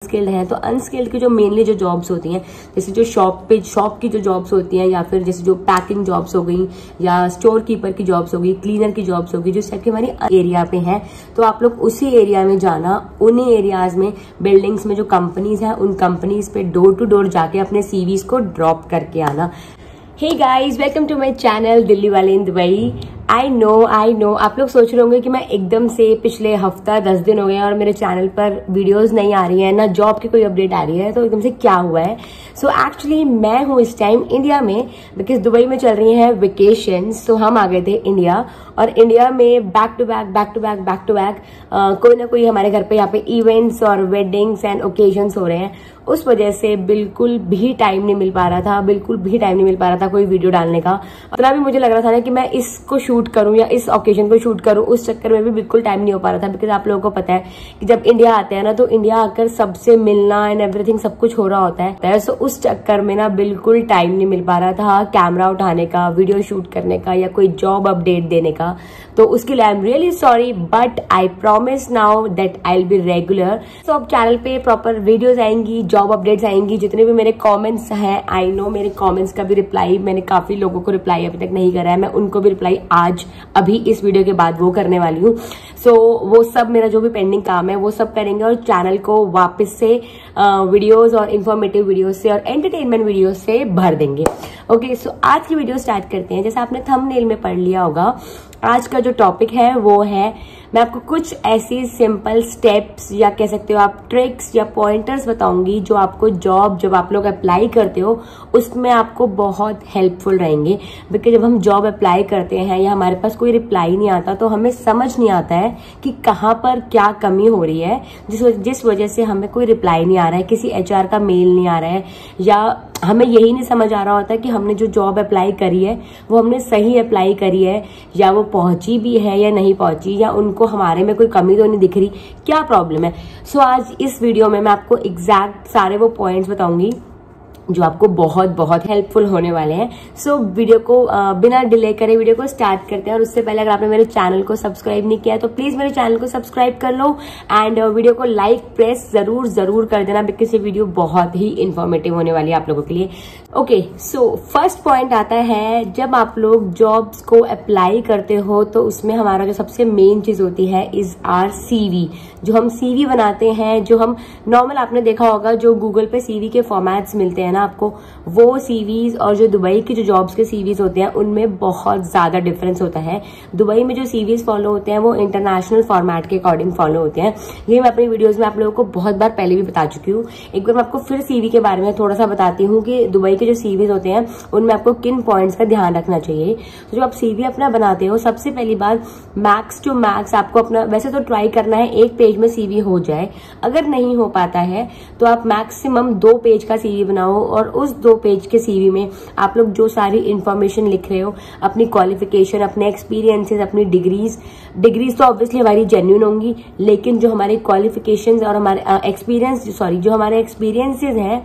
Skilled हैं। तो unskilled की जो मेनली जो जॉब्स होती हैं, जैसे जो शॉप की जो जॉब्स होती हैं, या फिर जैसे जो पैकिंग जॉब्स हो गई, या स्टोर कीपर की जॉब्स हो गई, क्लीनर की जॉब्स हो गई, जो सब की हमारी एरिया पे हैं, तो आप लोग उसी एरिया में जाना, उन्हीं एरियाज में बिल्डिंग्स में जो कंपनीज हैं उन कंपनीज पे डोर टू डोर जाके अपने सीवीज को ड्रॉप करके आना। Hey guys, welcome to my channel Delhi वाले इन दुबई। आई नो आप लोग सोच रहे होंगे कि मैं एकदम से पिछले हफ्ता 10 दिन हो गए और मेरे चैनल पर वीडियोस नहीं आ रही है, ना जॉब की कोई अपडेट आ रही है, तो एकदम से क्या हुआ है। सो एक्चुअली मैं हूँ इस टाइम इंडिया में, बिकॉज दुबई में चल रही हैं वेकेशंस। तो हम आ गए थे इंडिया, और इंडिया में बैक टू बैक कोई ना कोई हमारे घर पे यहाँ पे इवेंट्स और वेडिंग्स एंड ओकेजन्स हो रहे हैं। उस वजह से बिल्कुल भी टाइम नहीं मिल पा रहा था कोई वीडियो डालने का। इतना भी मुझे लग रहा था ना कि मैं इसको शूट करूं या इस ओकेजन को शूट करूं, उस चक्कर में भी बिल्कुल टाइम नहीं हो पा रहा था। बिकॉज आप लोगों को पता है कि जब इंडिया आते हैं ना, तो इंडिया आकर सबसे मिलना एंड एवरीथिंग सब कुछ हो रहा होता है। सो उस चक्कर में ना बिल्कुल टाइम नहीं मिल पा रहा था कैमरा उठाने का, वीडियो शूट करने का, या कोई जॉब अपडेट देने का। तो उसके लिए I am really sorry, but I promise now that I will be regular. तो अब चैनल पे प्रॉपर वीडियोज आएंगी, जॉब अपडेट्स आएंगी, जितने भी मेरे कमेंट्स हैं, आई नो मेरे कमेंट्स का भी रिप्लाई, मैंने काफी लोगों को रिप्लाई अभी तक नहीं करा है, मैं उनको भी रिप्लाई आज अभी इस वीडियो के बाद वो करने वाली हूँ। सो वो सब मेरा जो भी पेंडिंग काम है वो सब करेंगे, और चैनल को वापस से वीडियोज और इन्फॉर्मेटिव वीडियोज से और एंटरटेनमेंट वीडियोज से भर देंगे। ओके, सो आज की वीडियो स्टार्ट करते हैं। जैसे आपने थंबनेल में पढ़ लिया होगा, आज का जो टॉपिक है वो है, मैं आपको कुछ ऐसी सिंपल स्टेप्स या कह सकते हो आप ट्रिक्स या पॉइंटर्स बताऊंगी जो आपको जॉब जब आप लोग अप्लाई करते हो उसमें आपको बहुत हेल्पफुल रहेंगे। बिकॉज जब हम जॉब अप्लाई करते हैं या हमारे पास कोई रिप्लाई नहीं आता, तो हमें समझ नहीं आता है कि कहाँ पर क्या कमी हो रही है, जिस वजह से हमें कोई रिप्लाई नहीं आ रहा है, किसी HR का मेल नहीं आ रहा है, या हमें यही नहीं समझ आ रहा होता कि हमने जो जॉब अप्लाई करी है वो हमने सही अप्लाई करी है, या वो पहुंची भी है या नहीं पहुंची, या उनको हमारे में कोई कमी तो नहीं दिख रही, क्या प्रॉब्लम है। सो आज इस वीडियो में मैं आपको एग्जैक्ट सारे वो पॉइंट्स बताऊंगी जो आपको बहुत बहुत हेल्पफुल होने वाले हैं। सो वीडियो को बिना डिले करे वीडियो को स्टार्ट करते हैं। और उससे पहले अगर आपने मेरे चैनल को सब्सक्राइब नहीं किया है तो प्लीज मेरे चैनल को सब्सक्राइब कर लो, एंड वीडियो को लाइक प्रेस जरूर कर देना, बिकॉज ये वीडियो बहुत ही इंफॉर्मेटिव होने वाली है आप लोगों के लिए। ओके, सो फर्स्ट पॉइंट आता है, जब आप लोग जॉब्स को अप्लाई करते हो तो उसमें हमारा जो सबसे मेन चीज होती है इज आर CV। जो हम CV बनाते हैं, जो हम नॉर्मल, आपने देखा होगा जो गूगल पे CV के फॉर्मेट्स मिलते हैं ना आपको, वो CVs और जो दुबई की जो जॉब्स के CVs होते हैं उनमें बहुत ज्यादा डिफरेंस होता है। दुबई में जो CVs फॉलो होते हैं वो इंटरनेशनल फॉर्मेट के अकॉर्डिंग फॉलो होते हैं। ये मैं अपनी वीडियोस में आप लोगों को बहुत बार पहले भी बता चुकी हूँ। एक बार मैं आपको फिर CV के बारे में थोड़ा सा बताती हूँ कि दुबई के जो CVs होते हैं उनमें आपको किन पॉइंट्स का ध्यान रखना चाहिए। तो जब आप CV अपना बनाते हो, सबसे पहली बात, मैक्स टू मैक्स आपको अपना, वैसे तो ट्राई करना है 1 पेज में CV हो जाए। अगर नहीं हो पाता है तो आप मैक्सिमम 2 पेज का CV बनाओ, और उस 2 पेज के CV में आप लोग जो सारी इंफॉर्मेशन लिख रहे हो, अपनी क्वालिफिकेशन, अपने एक्सपीरियंसेस, अपनी डिग्रीज तो ऑब्वियसली हमारी जेन्युइन होंगी, लेकिन जो हमारे क्वालिफिकेशंस और हमारे जो हमारे एक्सपीरियंसेस हैं,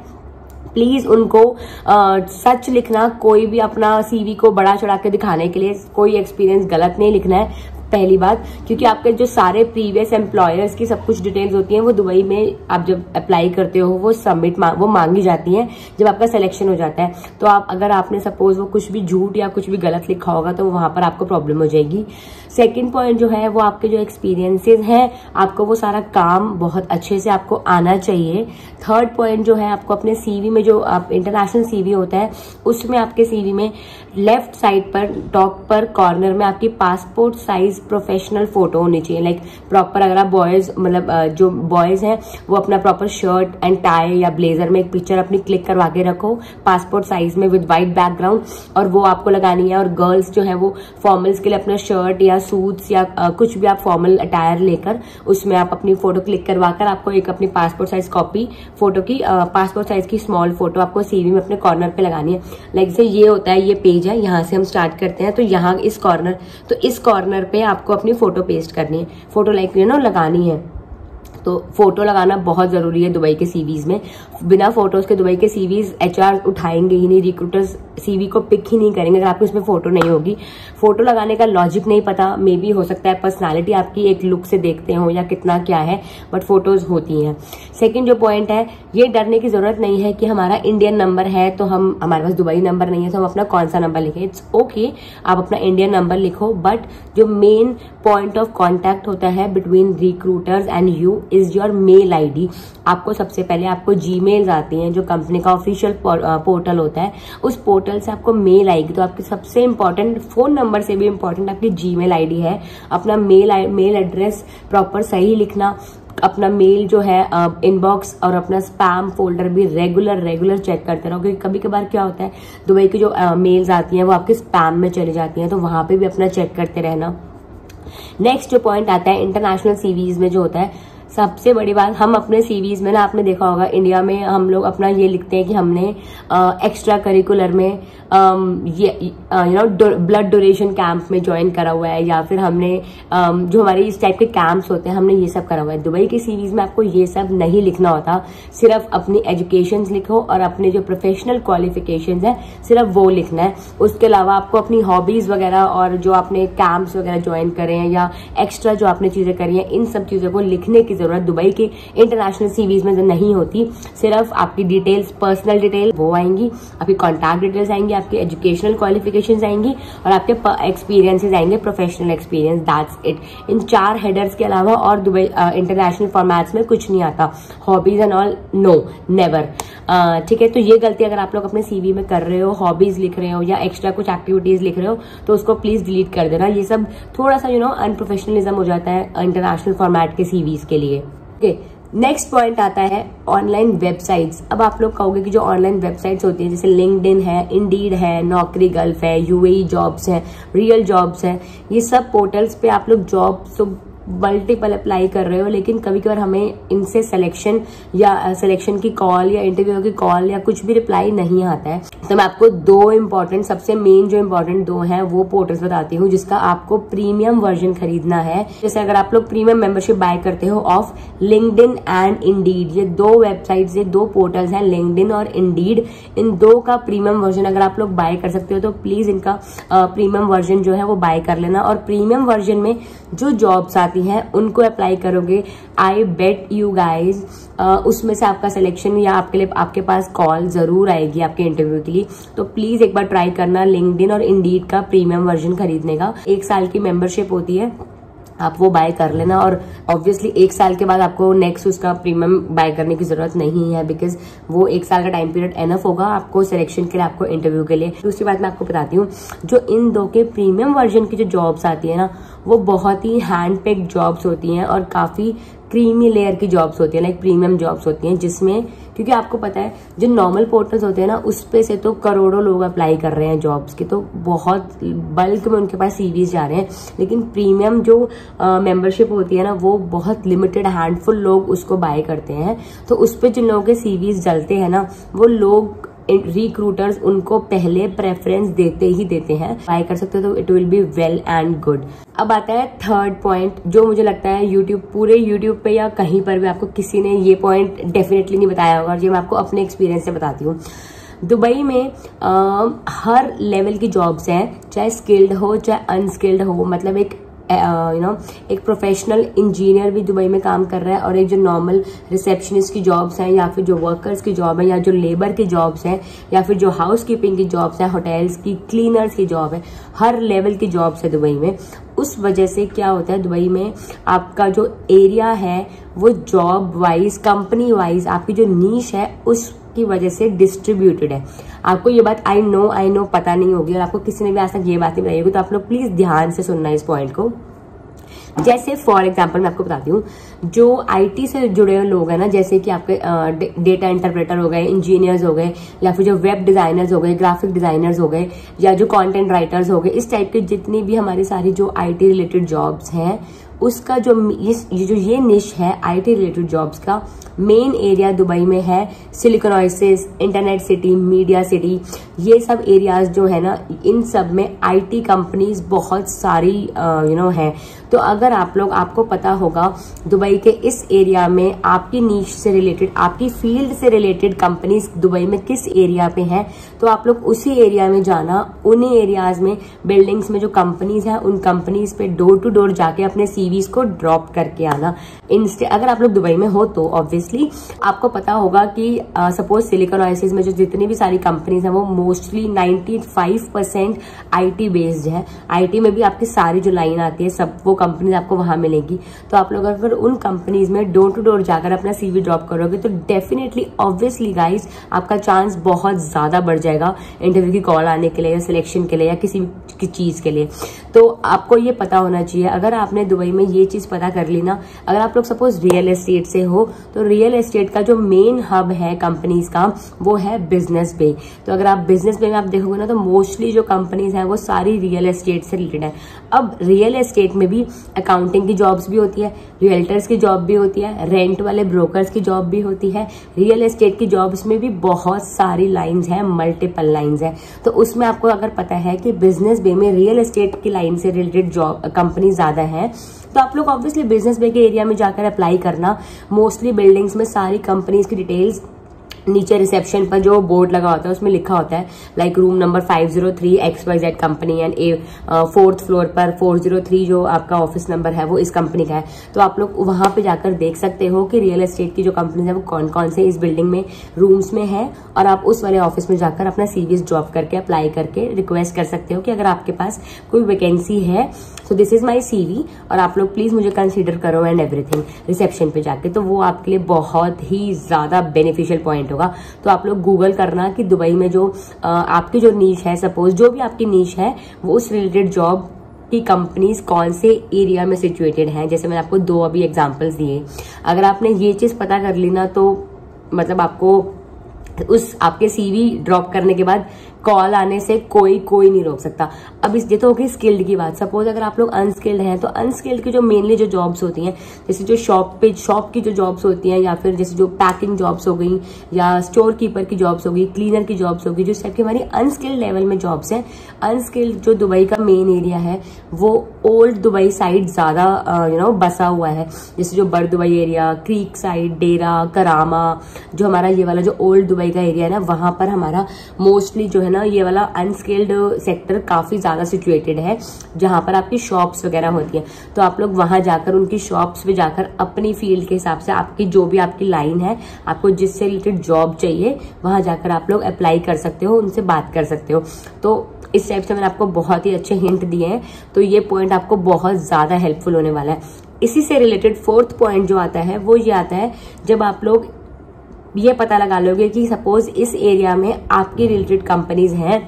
प्लीज उनको सच लिखना। कोई भी अपना CV को बड़ा चढ़ा के दिखाने के लिए कोई एक्सपीरियंस गलत नहीं लिखना है, पहली बात। क्योंकि आपके जो सारे प्रीवियस एम्प्लॉयर्स की सब कुछ डिटेल्स होती हैं वो दुबई में आप जब अप्लाई करते हो वो मांगी जाती हैं जब आपका सिलेक्शन हो जाता है। तो आप, अगर आपने सपोज वो कुछ भी झूठ या कुछ भी गलत लिखा होगा तो वहां पर आपको प्रॉब्लम हो जाएगी। सेकंड पॉइंट जो है वो आपके जो एक्सपीरियंसेस हैं, आपको वो सारा काम बहुत अच्छे से आपको आना चाहिए। थर्ड पॉइंट जो है, आपको अपने CV में, जो आप इंटरनेशनल CV होता है उसमें आपके CV में लेफ्ट साइड पर टॉप पर कॉर्नर में आपकी पासपोर्ट साइज प्रोफेशनल फोटो होनी चाहिए। लाइक प्रॉपर, अगर आप बॉयज, मतलब जो बॉयज हैं वो अपना प्रॉपर शर्ट एंड टाई या ब्लेजर में एक पिक्चर अपनी क्लिक करवा के रखो पासपोर्ट साइज में विद वाइट बैकग्राउंड, और वो आपको लगानी है। और गर्ल्स जो है वो फॉर्मल्स के लिए अपना शर्ट या सूट्स या कुछ भी आप फॉर्मल अटायर लेकर उसमें आप अपनी फोटो क्लिक करवाकर आपको एक अपनी पासपोर्ट साइज कॉपी फोटो की, पासपोर्ट साइज की स्मॉल फोटो आपको CV में अपने कॉर्नर पे लगानी है। लाइक जैसे ये होता है, ये पेज है, यहाँ से हम स्टार्ट करते हैं, तो यहाँ इस कॉर्नर पे आपको अपनी फोटो पेस्ट करनी है, फोटो लगानी है। तो फोटो लगाना बहुत जरूरी है दुबई के सीवीज में। बिना फोटोज के दुबई के सीवीज एचआर उठाएंगे ही नहीं, रिक्रूटर्स सीवी को पिक ही नहीं करेंगे अगर आपकी उसमें फोटो नहीं होगी। फोटो लगाने का लॉजिक नहीं पता, मे बी हो सकता है पर्सनालिटी आपकी एक लुक से देखते हो या कितना क्या है, बट फोटोज होती हैं। सेकंड जो पॉइंट है, ये डरने की जरूरत नहीं है कि हमारा इंडियन नंबर है तो हमारे पास दुबई नंबर नहीं है तो हम अपना कौन सा नंबर लिखें। इट्स ओके, आप अपना इंडियन नंबर लिखो, बट जो मेन पॉइंट ऑफ कॉन्टैक्ट होता है between recruiters and you is your mail ID. आपको सबसे पहले आपको जीमेल्स आती हैं, जो कंपनी का ऑफिशियल पोर्टल होता है, उस पोर्टल से आपको मेल आएगी। तो आपकी सबसे इंपॉर्टेंट, फोन नंबर से भी इंपॉर्टेंट आपकी जीमेल आईडी है। अपना मेल एड्रेस प्रॉपर सही लिखना, अपना मेल जो है इनबॉक्स और अपना स्पैम फोल्डर भी रेगुलर चेक करते रहो, क्योंकि कभी कभार क्या होता है दुबई की जो मेल्स आती हैं वो आपके स्पैम में चली जाती हैं, तो वहां पे भी अपना चेक करते रहना। नेक्स्ट जो पॉइंट आता है इंटरनेशनल सीवीज में जो होता है, सबसे बड़ी बात, हम अपने सीवीज में ना, आपने देखा होगा इंडिया में हम लोग अपना ये लिखते हैं कि हमने एक्स्ट्रा करिकुलर में ब्लड डोनेशन कैंप में ज्वाइन करा हुआ है, या फिर हमने जो हमारे इस टाइप के कैंप्स होते हैं हमने ये सब करा हुआ है। दुबई की सीवीज में आपको ये सब नहीं लिखना होता, सिर्फ अपनी एजुकेशन लिखो और अपने जो प्रोफेशनल क्वालिफिकेशंस है सिर्फ वो लिखना है। उसके अलावा आपको अपनी हॉबीज वगैरह और जो आपने कैंप्स वगैरह ज्वाइन करे हैं या एक्स्ट्रा जो आपने चीजें करी हैं, इन सब चीजों को लिखने की जरूरत दुबई के इंटरनेशनल सीवीज में नहीं होती। सिर्फ आपकी डिटेल्स, पर्सनल डिटेल वो आएंगी, आपकी कॉन्टैक्ट डिटेल्स आएंगी, आपकी एजुकेशनल क्वालिफिकेशंस आएंगी और आपके एक्सपीरियंसेस आएंगे, professional experience. That's it. In 4 headers के अलावा और दुबई इंटरनेशनल फॉर्मेट्स में कुछ नहीं आता। Hobbies and all know, never. ठीक है, तो ये गलती अगर आप लोग अपने सीवी में कर रहे हो, हॉबीज लिख रहे हो या एक्स्ट्रा कुछ एक्टिविटीज लिख रहे हो, तो उसको प्लीज डिलीट कर देना। ये सब थोड़ा सा अनप्रोफेशनलिज्म हो जाता है इंटरनेशनल फॉर्मेट के सीवीज के लिए। ओके, नेक्स्ट पॉइंट आता है ऑनलाइन वेबसाइट्स। अब आप लोग कहोगे कि जो ऑनलाइन वेबसाइट्स होती है जैसे लिंक्डइन है, इंडीड है, नौकरी गल्फ है, यूएई जॉब्स है, रियल जॉब्स है, ये सब पोर्टल्स पे आप लोग जॉब्स मल्टीपल अप्लाई कर रहे हो, लेकिन कभी कभार हमें इनसे सिलेक्शन की कॉल या इंटरव्यू की कॉल या कुछ भी रिप्लाई नहीं आता है। तो मैं आपको 2 इंपॉर्टेंट, सबसे मेन जो इंपॉर्टेंट 2 हैं वो पोर्टल्स बताती हूँ जिसका आपको प्रीमियम वर्जन खरीदना है। जैसे अगर आप लोग प्रीमियम मेंबरशिप बाय करते हो ऑफ लिंक्डइन एंड इंडीड, ये 2 वेबसाइट्स, ये 2 पोर्टल्स हैं, लिंक्डइन और इंडीड। इन 2 का प्रीमियम वर्जन अगर आप लोग बाय कर सकते हो तो प्लीज इनका प्रीमियम वर्जन जो है वो बाय कर लेना। और प्रीमियम वर्जन में जो जॉब्स आती हैं उनको अप्लाई करोगे, आई बेट यू गाइज उसमें से आपका सिलेक्शन या आपके पास कॉल जरूर आएगी आपके इंटरव्यू के लिए। तो प्लीज एक बार ट्राई करना लिंक्डइन और इंडीड का प्रीमियम वर्जन खरीदने का। 1 साल की मेंबरशिप होती है, आप वो बाय कर लेना। और ऑब्वियसली 1 साल के बाद आपको नेक्स्ट उसका प्रीमियम बाय करने की जरूरत नहीं है, बिकॉज वो 1 साल का टाइम पीरियड एनफ होगा आपको सिलेक्शन के लिए, आपको इंटरव्यू के लिए। दूसरी बात मैं आपको बताती हूँ, जो इन 2 के प्रीमियम वर्जन की जो जॉब्स आती है ना, वो बहुत ही हैंड पिक्ड जॉब्स होती हैं और काफी क्रीमी लेयर की जॉब्स होती है, लाइक प्रीमियम जॉब्स होती हैं, जिसमें क्योंकि आपको पता है जो नॉर्मल पोर्टल्स होते हैं ना, उस पे से तो करोड़ों लोग अप्लाई कर रहे हैं जॉब्स के, तो बहुत बल्क में उनके पास सीवीज जा रहे हैं। लेकिन प्रीमियम जो मेंबरशिप होती है ना, वो बहुत लिमिटेड हैंडफुल लोग उसको बाय करते हैं। तो उस पे जिन लोगों के सीवीज जलते हैं ना, वो लोग रिक्रूटर्स उनको पहले प्रेफरेंस देते हैं। बाय कर सकते हो तो it will be well and good. अब आता है 3rd पॉइंट, जो मुझे लगता है पूरे यूट्यूब पे या कहीं पर भी आपको किसी ने ये पॉइंट डेफिनेटली नहीं बताया होगा, जो मैं आपको अपने एक्सपीरियंस से बताती हूँ। दुबई में हर लेवल की जॉब्स हैं, चाहे स्किल्ड हो चाहे अनस्किल्ड हो। मतलब एक प्रोफेशनल इंजीनियर भी दुबई में काम कर रहा है, और एक जो नॉर्मल रिसेप्शनिस्ट की जॉब्स हैं, या फिर जो वर्कर्स की जॉब है, या जो लेबर की जॉब्स हैं, या फिर जो हाउस कीपिंग की जॉब्स हैं, होटल्स की, क्लीनर्स की जॉब है, हर लेवल की जॉब्स है दुबई में। उस वजह से क्या होता है, दुबई में आपका जो एरिया है वो जॉब वाइज, कंपनी वाइज आपकी जो नीश है उसकी वजह से डिस्ट्रीब्यूटेड है। आपको ये बात आई नो पता नहीं होगी, और आपको किसी ने भी आज तक ये बात नहीं बताई होगी, तो आप लोग प्लीज ध्यान से सुनना इस पॉइंट को। जैसे फॉर एग्जाम्पल मैं आपको बताती हूँ, जो आईटी से जुड़े हुए लोग हैं ना, जैसे कि आपके डेटा इंटरप्रेटर हो गए, इंजीनियर्स हो गए, या फिर जो वेब डिजाइनर्स हो गए, ग्राफिक डिजाइनर्स हो गए, या जो कंटेंट राइटर्स हो गए, इस टाइप के जितनी भी हमारी सारी जो आईटी रिलेटेड जॉब्स हैं, उसका जो ये निश है आईटी रिलेटेड जॉब्स का, मेन एरिया दुबई में है silicon oasis, internet city, media city, ये सब एरियाज जो है ना, इन सब में आईटी कंपनीज बहुत सारी है। तो अगर आपको पता होगा दुबई के इस एरिया में आपकी नीश से रिलेटेड, आपकी फील्ड से रिलेटेड कंपनीज दुबई में किस एरिया पे हैं, तो आप लोग उसी एरिया में जाना, उन्हीं एरियाज में बिल्डिंग्स में जो कंपनीज हैं उन कंपनीज पे डोर टू डोर जाके अपने सीवीज को ड्रॉप करके आना। अगर आप लोग दुबई में हो तो ऑब्वियसली आपको पता होगा कि सपोज सिलिकॉन ओएसिस में जो जितनी भी सारी कंपनीज हैं वो मोस्टली 95% आईटी बेस्ड है। आईटी में भी आपकी सारी जो लाइन आती है सब वो कंपनीज आपको वहां मिलेगी। तो आप लोग अगर उन कंपनीज में डोर टू डोर जाकर अपना सीवी ड्रॉप करोगे तो डेफिनेटली ऑब्वियसली गाइस आपका चांस बहुत ज्यादा बढ़ जाएगा इंटरव्यू की कॉल आने के लिए या सिलेक्शन के लिए या किसी भी चीज के लिए। तो आपको ये पता होना चाहिए। अगर आपने दुबई में ये चीज पता कर ली ना, अगर आप लोग सपोज रियल एस्टेट से हो तो रियल एस्टेट का जो मेन हब है कंपनीज का वो है बिजनेस बे। तो अगर आप बिजनेस बे में आप देखोगे ना तो मोस्टली जो कंपनीज हैं वो सारी रियल एस्टेट से रिलेटेड है। अब रियल एस्टेट में भी अकाउंटिंग की जॉब्स भी होती है, रियल्टर्स की जॉब भी होती है, रेंट वाले ब्रोकर्स की जॉब भी होती है। रियल एस्टेट की जॉब्स में भी बहुत सारी लाइंस हैं, मल्टीपल लाइंस हैं। तो उसमें आपको अगर पता है कि बिजनेस बे में रियल एस्टेट की लाइन से रिलेटेड जॉब कंपनी ज्यादा है तो आप लोग ऑब्वियसली बिजनेस बे के एरिया में जाकर अप्लाई करना। मोस्टली बिल्डिंग्स में सारी कंपनीज की डिटेल्स नीचे रिसेप्शन पर जो बोर्ड लगा होता है उसमें लिखा होता है, like room number 503 XYZ company and 4th floor पर 403 जो आपका ऑफिस नंबर है वो इस कंपनी का है। तो आप लोग वहां पे जाकर देख सकते हो कि रियल एस्टेट की जो कंपनी है वो कौन कौन से इस बिल्डिंग में रूम्स में है, और आप उस वाले ऑफिस में जाकर अपना सीवीज ड्रॉप करके अप्लाई करके रिक्वेस्ट कर सकते हो कि अगर आपके पास कोई वैकेंसी है so this is my CV और आप लोग प्लीज मुझे कंसिडर करो एंड एवरीथिंग रिसेप्शन पे जाके। तो वो आपके लिए बहुत ही ज्यादा बेनिफिशियल पॉइंट होगा। तो आप लोग गूगल करना कि दुबई में जो आपकी जो नीश है, सपोज जो भी आपकी नीश है वो उस रिलेटेड जॉब की कंपनीज कौन से एरिया में सिचुएटेड हैं। जैसे मैंने आपको 2 अभी एग्जांपल्स दिए। अगर आपने ये चीज पता कर ली ना तो मतलब आपको उस आपके सीवी ड्रॉप करने के बाद कॉल आने से कोई नहीं रोक सकता। अब ये तो होगी स्किल्ड की बात। सपोज अगर आप लोग अनस्किल्ड हैं तो अनस्किल्ड की जो मेनली जो जॉब्स होती हैं, जैसे जो शॉप की जो जॉब्स होती हैं, या फिर जैसे जो पैकिंग जॉब्स हो गई या स्टोर कीपर की जॉब्स हो गई, क्लीनर की जॉब्स होगी, जो सबकी हमारी अनस्किल्ड लेवल में जॉब्स हैं। अनस्किल्ड जो दुबई का मेन एरिया है वो ओल्ड दुबई साइड ज्यादा बसा हुआ है। जैसे जो बड़ दुबई एरिया, क्रीक साइड, डेरा, करामा, जो हमारा ये वाला जो ओल्ड दुबई का एरिया है ना, वहां पर हमारा मोस्टली जो है ना ये वाला अनस्किल्ड सेक्टर काफी ज्यादा सिचुएटेड है, जहां पर आपकी शॉप्स वगैरह होती हैं। तो आप लोग वहां जाकर उनकी शॉप्स पे जाकर अपनी फील्ड के हिसाब से आपकी जो भी आपकी लाइन है, आपको जिससे रिलेटेड जॉब चाहिए, वहां जाकर आप लोग अप्लाई कर सकते हो, उनसे बात कर सकते हो। तो इस टाइप से मैंने आपको बहुत ही अच्छे हिंट दिए हैं। तो ये पॉइंट आपको बहुत ज्यादा हेल्पफुल होने वाला है। इसी से रिलेटेड 4th पॉइंट जो आता है वो ये आता है, जब आप लोग ये पता लगा लोगे कि सपोज इस एरिया में आपकी रिलेटेड कंपनीज हैं,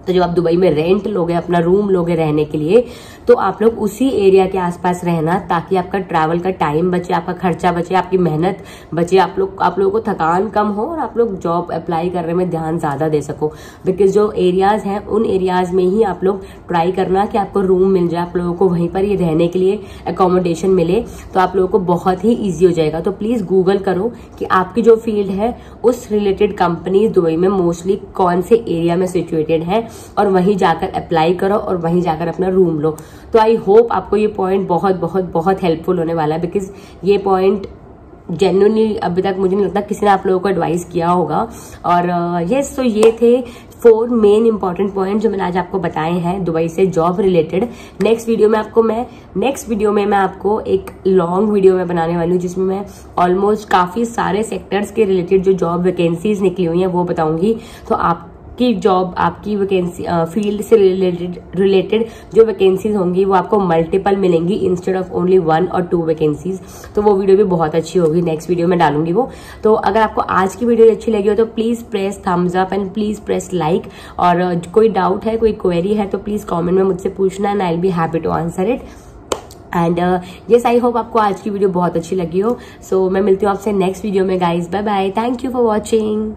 तो जब आप दुबई में रेंट लोगे, अपना रूम लोगे रहने के लिए, तो आप लोग उसी एरिया के आसपास रहना, ताकि आपका ट्रैवल का टाइम बचे, आपका खर्चा बचे, आपकी मेहनत बचे, आप लोगों को थकान कम हो और आप लोग जॉब अप्लाई करने में ध्यान ज्यादा दे सको। बिकॉज जो एरियाज हैं उन एरियाज में ही आप लोग ट्राई करना कि आपको रूम मिल जाए, आप लोगों को वहीं पर ये रहने के लिए अकोमोडेशन मिले, तो आप लोगों को बहुत ही ईजी हो जाएगा। तो प्लीज गूगल करो कि आपकी जो फील्ड है उस रिलेटेड कंपनी दुबई में मोस्टली कौन से एरिया में सिचुएटेड है, और वहीं जाकर अप्लाई करो और वहीं जाकर अपना रूम लो। तो आई होप आपको ये पॉइंट बहुत बहुत बहुत हेल्पफुल होने वाला है, बिकॉज ये पॉइंट जेन्युइनली अभी तक मुझे नहीं लगता किसी ने आप लोगों को एडवाइस किया होगा। और यस, तो ये थे 4 मेन इंपॉर्टेंट पॉइंट जो मैंने आज आपको बताए हैं दुबई से जॉब रिलेटेड। नेक्स्ट वीडियो में मैं आपको एक लॉन्ग वीडियो में बनाने वाली हूँ, जिसमें मैं ऑलमोस्ट काफी सारे सेक्टर्स के रिलेटेड जो जॉब वैकेंसीज निकली हुई हैं वो बताऊंगी। तो आपकी जॉब, आपकी वैकेंसी फील्ड से रिलेटेड जो वैकेंसीज होंगी वो आपको मल्टीपल मिलेंगी इंस्टेड ऑफ ओनली 1 और 2 वैकेंसीज। तो वो वीडियो भी बहुत अच्छी होगी, नेक्स्ट वीडियो में डालूंगी वो। तो अगर आपको आज की वीडियो अच्छी लगी हो तो please press thumbs up and please press like. और कोई डाउट है, कोई क्वेरी है तो प्लीज कॉमेंट में मुझसे पूछना and I will be happy to answer it. And yes, I hope आपको आज की वीडियो बहुत अच्छी लगी हो। सो मैं मिलती हूँ आपसे नेक्स्ट वीडियो में guys. Bye bye, thank you for watching.